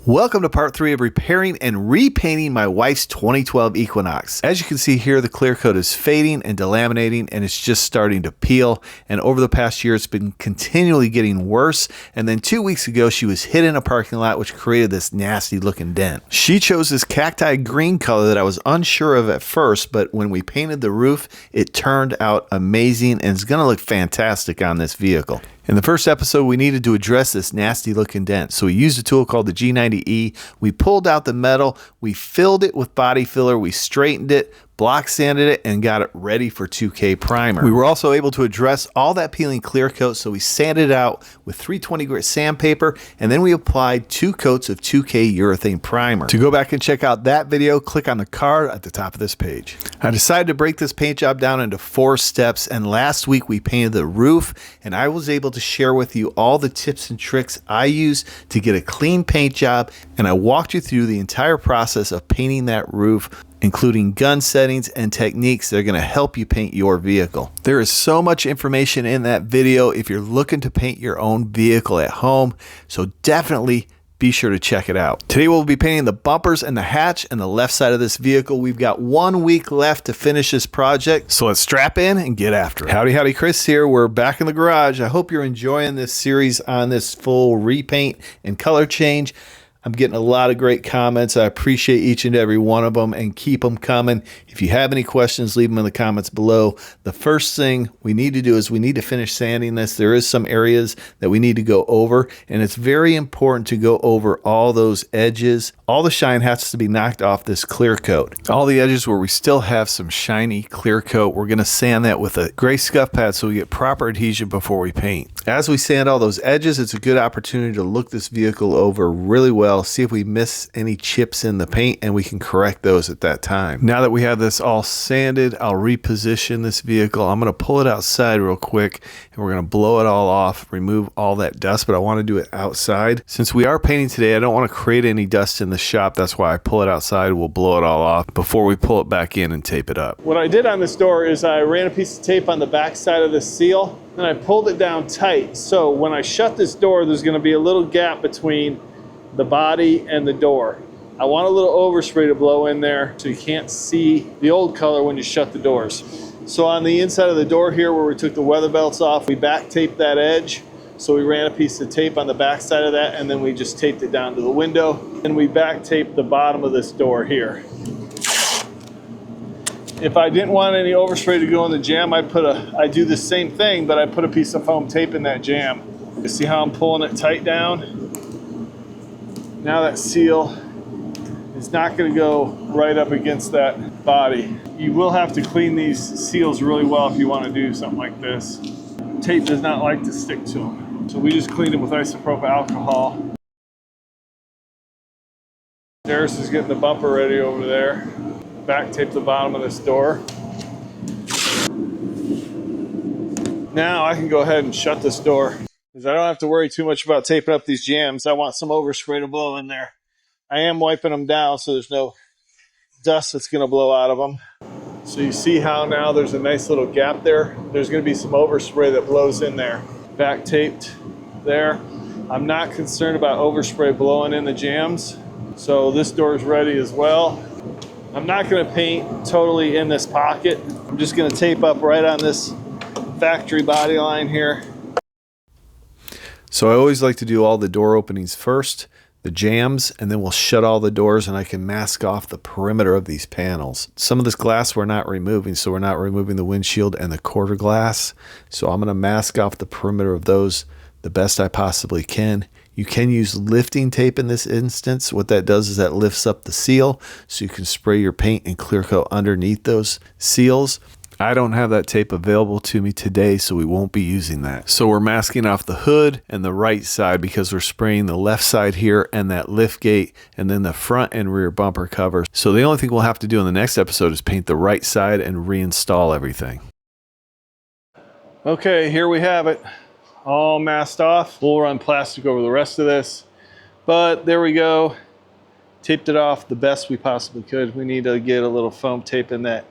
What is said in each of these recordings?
Welcome to part 3 of repairing and repainting my wife's 2012 Equinox. As you can see here, the clear coat is fading and delaminating, and it's just starting to peel. And over the past year, it's been continually getting worse. And then 2 weeks ago, she was hit in a parking lot, which created this nasty looking dent. She chose this cacti green color that I was unsure of at first, but when we painted the roof, it turned out amazing and it's gonna look fantastic on this vehicle. In the first episode, we needed to address this nasty looking dent. So we used a tool called the G90E. We pulled out the metal, we filled it with body filler, we straightened it, block sanded it, and got it ready for 2K primer. We were also able to address all that peeling clear coat, so we sanded it out with 320 grit sandpaper, and then we applied 2 coats of 2K urethane primer. To go back and check out that video, click on the card at the top of this page. I decided to break this paint job down into 4 steps, and last week we painted the roof, and I was able to share with you all the tips and tricks I use to get a clean paint job, and I walked you through the entire process of painting that roof, including gun settings and techniques that are going to help you paint your vehicle. There is so much information in that video if you're looking to paint your own vehicle at home, so definitely be sure to check it out. Today we'll be painting the bumpers and the hatch and the left side of this vehicle. We've got 1 week left to finish this project, so let's strap in and get after it. Howdy, Chris here. We're back in the garage. I hope you're enjoying this series on this full repaint and color change. I'm getting a lot of great comments. I appreciate each and every one of them, and keep them coming. If you have any questions, leave them in the comments below. The first thing we need to do is we need to finish sanding this. There is some areas that we need to go over, and it's very important to go over all those edges. All the shine has to be knocked off this clear coat. All the edges where we still have some shiny clear coat, we're going to sand that with a gray scuff pad so we get proper adhesion before we paint. As we sand all those edges, it's a good opportunity to look this vehicle over really well, see if we miss any chips in the paint, and we can correct those at that time. Now that we have this all sanded, I'll reposition this vehicle. I'm going to pull it outside real quick, and we're going to blow it all off, remove all that dust, but I want to do it outside. Since we are painting today, I don't want to create any dust in the shop. That's why I pull it outside. We'll blow it all off before we pull it back in and tape it up. What I did on this door is I ran a piece of tape on the back side of this seal, and I pulled it down tight. So when I shut this door, there's going to be a little gap between the body and the door. I want a little overspray to blow in there so you can't see the old color when you shut the doors. So on the inside of the door here where we took the weather belts off, we back taped that edge. So we ran a piece of tape on the back side of that, and then we just taped it down to the window, and we back taped the bottom of this door here. If I didn't want any overspray to go in the jam, I do the same thing, but I put a piece of foam tape in that jam. You see how I'm pulling it tight down? Now that seal is not going to go right up against that body. You will have to clean these seals really well if you want to do something like this. Tape does not like to stick to them. So we just cleaned them with isopropyl alcohol. Darius is getting the bumper ready over there. Back tape the bottom of this door. Now I can go ahead and shut this door, because I don't have to worry too much about taping up these jams. I want some overspray to blow in there. I am wiping them down so there's no dust that's going to blow out of them. So you see how now there's a nice little gap there. There's going to be some overspray that blows in there. Back taped there. I'm not concerned about overspray blowing in the jams. So this door is ready as well. I'm not going to paint totally in this pocket. I'm just going to tape up right on this factory body line here. So I always like to do all the door openings first, the jams, and then we'll shut all the doors, and I can mask off the perimeter of these panels. Some of this glass we're not removing, so we're not removing the windshield and the quarter glass. So I'm going to mask off the perimeter of those the best I possibly can. You can use lifting tape in this instance. What that does is that lifts up the seal so you can spray your paint and clear coat underneath those seals. I don't have that tape available to me today, so we won't be using that. So we're masking off the hood and the right side because we're spraying the left side here and that lift gate, and then the front and rear bumper cover. So the only thing we'll have to do in the next episode is paint the right side and reinstall everything. Okay, here we have it. All masked off. We'll run plastic over the rest of this, but there we go. Taped it off the best we possibly could. We need to get a little foam tape in that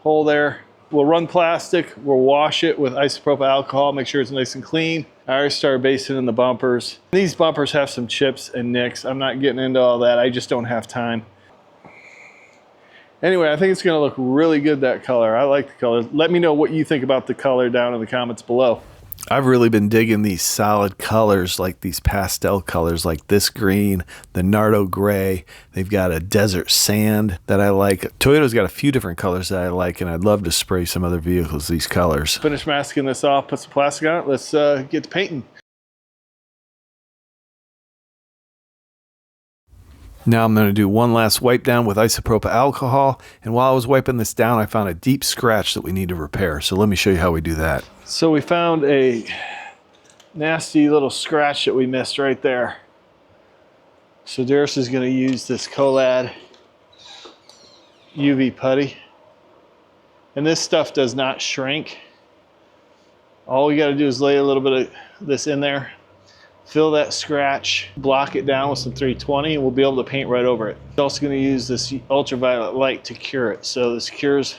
hole there. We'll run plastic, we'll wash it with isopropyl alcohol, make sure it's nice and clean. I already started basing in the bumpers. These bumpers have some chips and nicks. I'm not getting into all that. I just don't have time. Anyway, I think it's gonna look really good, that color. I like the color. Let me know what you think about the color down in the comments below. I've really been digging these solid colors, like these pastel colors, like this green, the Nardo gray. They've got a desert sand that I like. Toyota's got a few different colors that I like, and I'd love to spray some other vehicles these colors. Finish masking this off, put some plastic on it. Let's get to painting. Now I'm going to do one last wipe down with isopropyl alcohol, and while I was wiping this down, I found a deep scratch that we need to repair. So let me show you how we do that. So we found a nasty little scratch that we missed right there. So Darius is going to use this Collad UV putty, and this stuff does not shrink. All we got to do is lay a little bit of this in there, fill that scratch, block it down with some 320, and we'll be able to paint right over it. We're also going to use this ultraviolet light to cure it. So this cures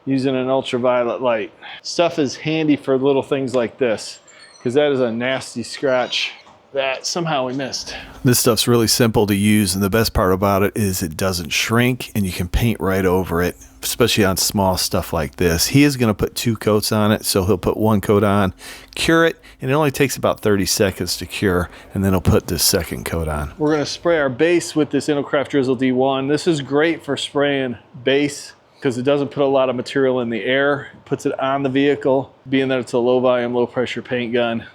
using an ultraviolet light. Stuff is handy for little things like this, because that is a nasty scratch that somehow we missed. This stuff's really simple to use, and the best part about it is it doesn't shrink, and you can paint right over it, especially on small stuff like this. He is going to put 2 coats on it, so he'll put 1 coat on, cure it, and it only takes about 30 seconds to cure, and then he'll put this 2nd coat on. We're going to spray our base with this Inokraft Drizzle D1. This is great for spraying base because it doesn't put a lot of material in the air. It puts it on the vehicle, being that it's a low volume, low pressure paint gun.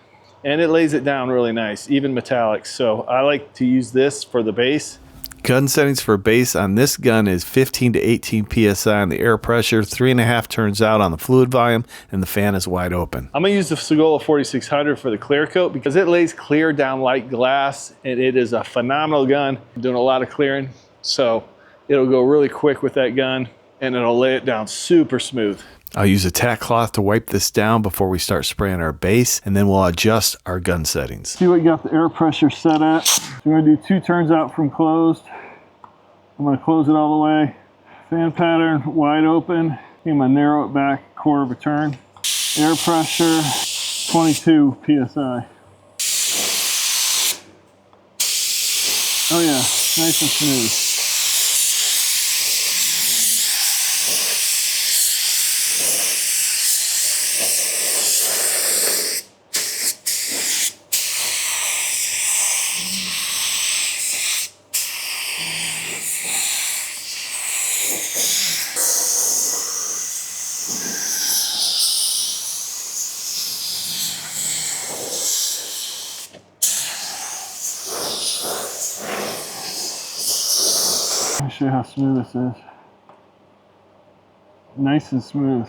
And it lays it down really nice, even metallics. So I like to use this for the base. Gun settings for base on this gun is 15 to 18 PSI on the air pressure, 3.5 turns out on the fluid volume, and the fan is wide open. I'm gonna use the Sagola 4600 for the clear coat because it lays clear down like glass, and it is a phenomenal gun. I'm doing a lot of clearing, so it'll go really quick with that gun, and it'll lay it down super smooth. I'll use a tack cloth to wipe this down before we start spraying our base, and then we'll adjust our gun settings. See what you got the air pressure set at. So we're gonna do 2 turns out from closed. I'm gonna close it all the way. Fan pattern, wide open. I'm gonna narrow it back a 1/4 of a turn. Air pressure, 22 PSI. Oh yeah, nice and smooth. Let me show you how smooth this is. Nice and smooth.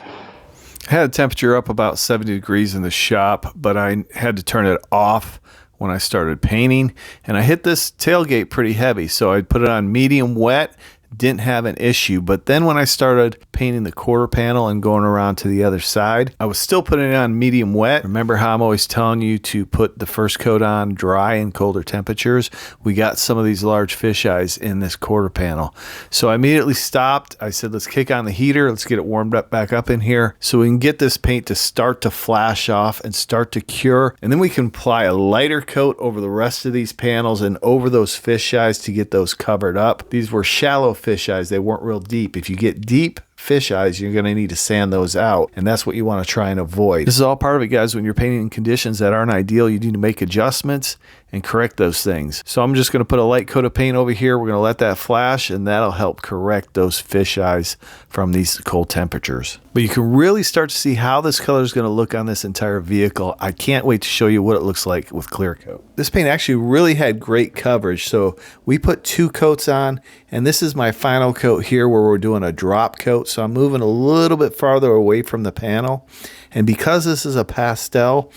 I had a temperature up about 70 degrees in the shop, but I had to turn it off when I started painting, and I hit this tailgate pretty heavy, so I put it on medium wet. Didn't have an issue, but then when I started painting the quarter panel and going around to the other side, I was still putting it on medium wet. Remember how I'm always telling you to put the first coat on dry in colder temperatures? We got some of these large fisheyes in this quarter panel, so I immediately stopped. I said, let's kick on the heater, let's get it warmed up back up in here so we can get this paint to start to flash off and start to cure, and then we can apply a lighter coat over the rest of these panels and over those fisheyes to get those covered up. These were shallow fish eyes, they weren't real deep. If you get deep fish eyes, you're going to need to sand those out, and that's what you want to try and avoid. This is all part of it, guys. When you're painting in conditions that aren't ideal, you need to make adjustments and correct those things. So I'm just going to put a light coat of paint over here. We're going to let that flash, and that'll help correct those fish eyes from these cold temperatures. But you can really start to see how this color is going to look on this entire vehicle. I can't wait to show you what it looks like with clear coat. This paint actually really had great coverage, so we put 2 coats on, and this is my final coat here where we're doing a drop coat. So I'm moving a little bit farther away from the panel, and because this is a pastel,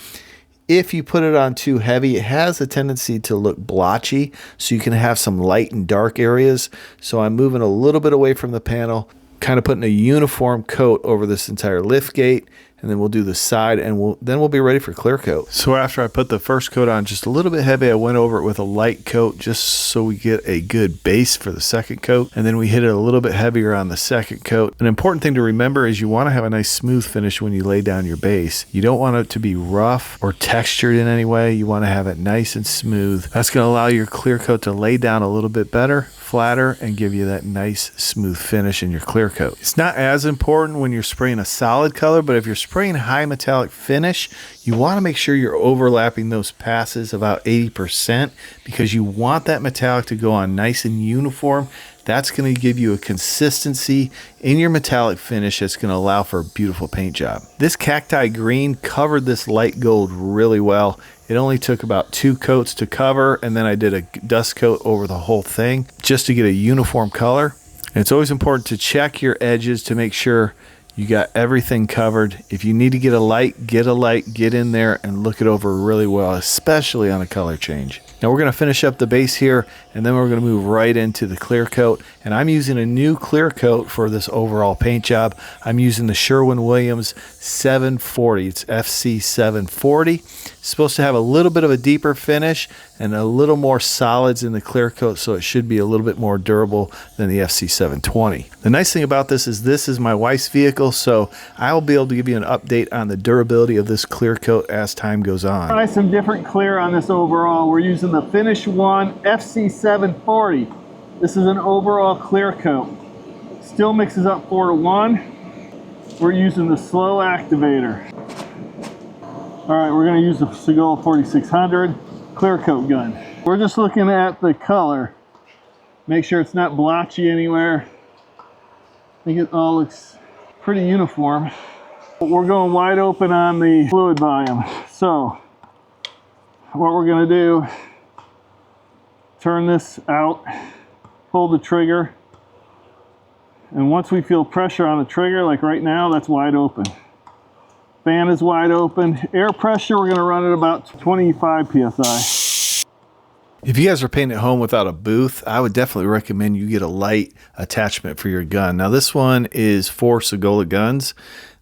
if you put it on too heavy, it has a tendency to look blotchy, so you can have some light and dark areas. So I'm moving a little bit away from the panel, kind of putting a uniform coat over this entire lift gate, and then we'll do the side, and we'll be ready for clear coat. So after I put the first coat on just a little bit heavy, I went over it with a light coat just so we get a good base for the second coat, and then we hit it a little bit heavier on the second coat. An important thing to remember is you want to have a nice smooth finish when you lay down your base. You don't want it to be rough or textured in any way. You want to have it nice and smooth. That's going to allow your clear coat to lay down a little bit better, flatter, and give you that nice smooth finish in your clear coat. It's not as important when you're spraying a solid color, but if you're spraying high metallic finish, you want to make sure you're overlapping those passes about 80% because you want that metallic to go on nice and uniform. That's going to give you a consistency in your metallic finish that's going to allow for a beautiful paint job. This cacti green covered this light gold really well. It only took about 2 coats to cover, and then I did a dust coat over the whole thing just to get a uniform color. And it's always important to check your edges to make sure you got everything covered. If you need to get a light, get in there and look it over really well, especially on a color change. Now we're going to finish up the base here, and then we're going to move right into the clear coat. And I'm using a new clear coat for this overall paint job. I'm using the Sherwin-Williams 740. It's FC 740. It's supposed to have a little bit of a deeper finish and a little more solids in the clear coat, so it should be a little bit more durable than the FC 720. The nice thing about this is my wife's vehicle, so I'll be able to give you an update on the durability of this clear coat as time goes on. Try some different clear on this overall. We're using the Finish One FC 740. This is an overall clear coat. Still mixes up 4-to-1. We're using the slow activator. All right, we're going to use the Sagola 4600 clear coat gun. We're just looking at the color. Make sure it's not blotchy anywhere. I think it all looks pretty uniform. We're going wide open on the fluid volume. So what we're going to do, turn this out, pull the trigger, and once we feel pressure on the trigger, like right now, that's wide open. Fan is wide open. Air pressure, we're going to run at about 25 psi. If you guys are painting at home without a booth, I would definitely recommend you get a light attachment for your gun. Now this one is for Sagola guns.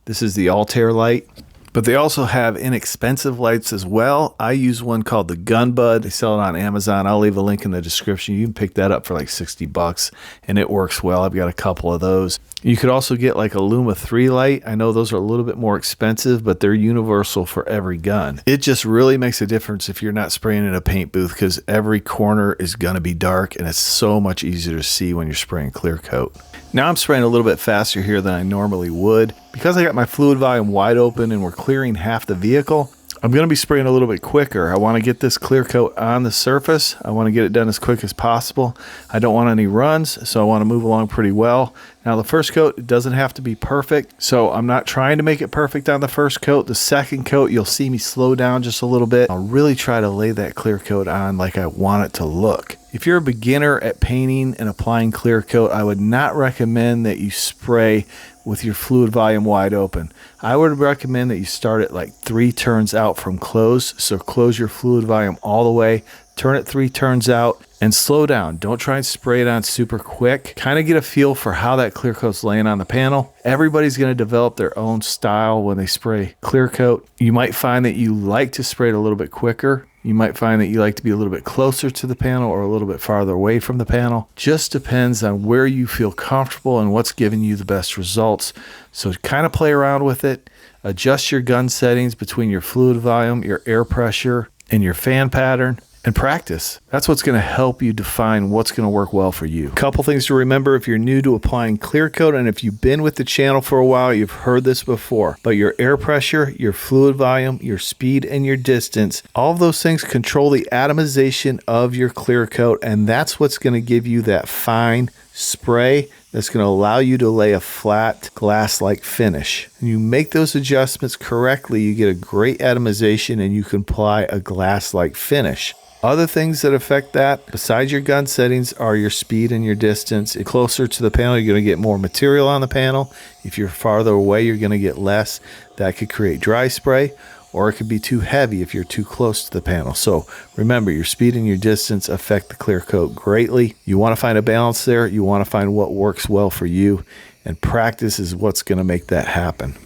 This is the Altair light, but they also have inexpensive lights as well. I use one called the Gunbud. They sell it on Amazon. I'll leave a link in the description. You can pick that up for like 60 bucks and it works well. I've got a couple of those. You could also get like a Luma 3 light. I know those are a little bit more expensive, but they're universal for every gun. It just really makes a difference if you're not spraying in a paint booth because every corner is going to be dark and it's so much easier to see when you're spraying clear coat. Now I'm spraying a little bit faster here than I normally would. Because I got my fluid volume wide open and we're clearing half the vehicle, I'm going to be spraying a little bit quicker. I want to get this clear coat on the surface. I want to get it done as quick as possible. I don't want any runs, so I want to move along pretty well. Now the first coat, it doesn't have to be perfect, so I'm not trying to make it perfect on the first coat. The second coat, you'll see me slow down just a little bit. I'll really try to lay that clear coat on like I want it to look. If you're a beginner at painting and applying clear coat, I would not recommend that you spray with your fluid volume wide open. I would recommend that you start it like 3 turns out from close. So close your fluid volume all the way, turn it 3 turns out, and slow down. Don't try and spray it on super quick. Kind of get a feel for how that clear coat's laying on the panel. Everybody's going to develop their own style when they spray clear coat. You might find that you like to spray it a little bit quicker. You might find that you like to be a little bit closer to the panel or a little bit farther away from the panel. Just depends on where you feel comfortable and what's giving you the best results. So kind of play around with it. Adjust your gun settings between your fluid volume, your air pressure, and your fan pattern. And practice. That's what's going to help you define what's going to work well for you. Couple things to remember if you're new to applying clear coat, and if you've been with the channel for a while, you've heard this before, but your air pressure, your fluid volume, your speed, and your distance, all of those things control the atomization of your clear coat, and that's what's going to give you that fine spray that's going to allow you to lay a flat glass-like finish. And you make those adjustments correctly, you get a great atomization and you can apply a glass-like finish. Other things that affect that, besides your gun settings, are your speed and your distance. If closer to the panel, you're going to get more material on the panel. If you're farther away, you're going to get less. That could create dry spray, or it could be too heavy if you're too close to the panel. So remember, your speed and your distance affect the clear coat greatly. You want to find a balance there. You want to find what works well for you, and practice is what's going to make that happen.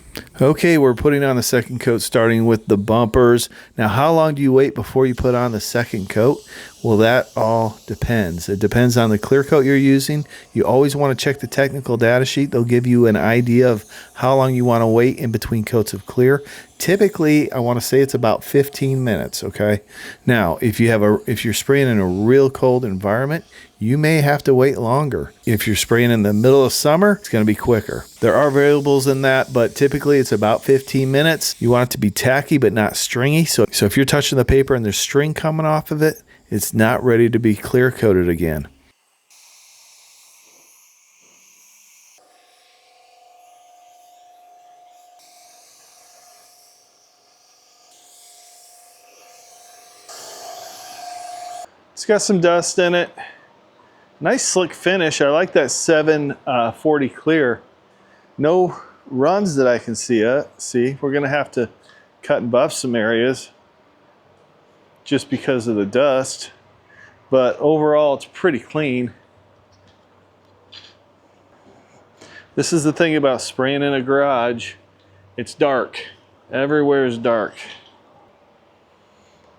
Okay, we're putting on the second coat, starting with the bumpers. Now, how long do you wait before you put on the second coat? Well, that all depends. It depends on the clear coat you're using. You always want to check the technical data sheet. They'll give you an idea of how long you want to wait in between coats of clear. Typically, I want to say it's about 15 minutes, okay? Now, if you're spraying in a real cold environment, you may have to wait longer. If you're spraying in the middle of summer, it's going to be quicker. There are variables in that, but typically it's about 15 minutes. You want it to be tacky but not stringy. So if you're touching the paper and there's string coming off of it, it's not ready to be clear coated again. It's got some dust in it. Nice slick finish. I like that 740 clear. No runs that I can see. We're gonna have to cut and buff some areas just because of the dust, but overall it's pretty clean. This is the thing about spraying in a garage. It's dark. Everywhere is dark.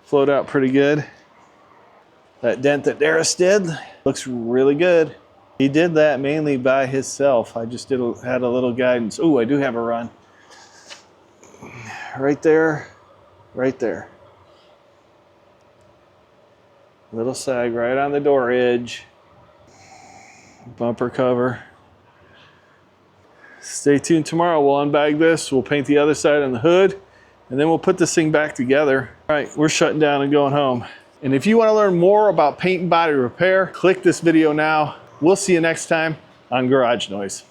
Flowed out pretty good. That dent that Darius did looks really good. He did that mainly by himself. I just had a little guidance. Oh, I do have a run. Right there, right there. Little sag right on the door edge. Bumper cover. Stay tuned tomorrow. We'll unbag this. We'll paint the other side on the hood, and then we'll put this thing back together. All right, we're shutting down and going home. And if you want to learn more about paint and body repair, click this video now. We'll see you next time on Garage Noise.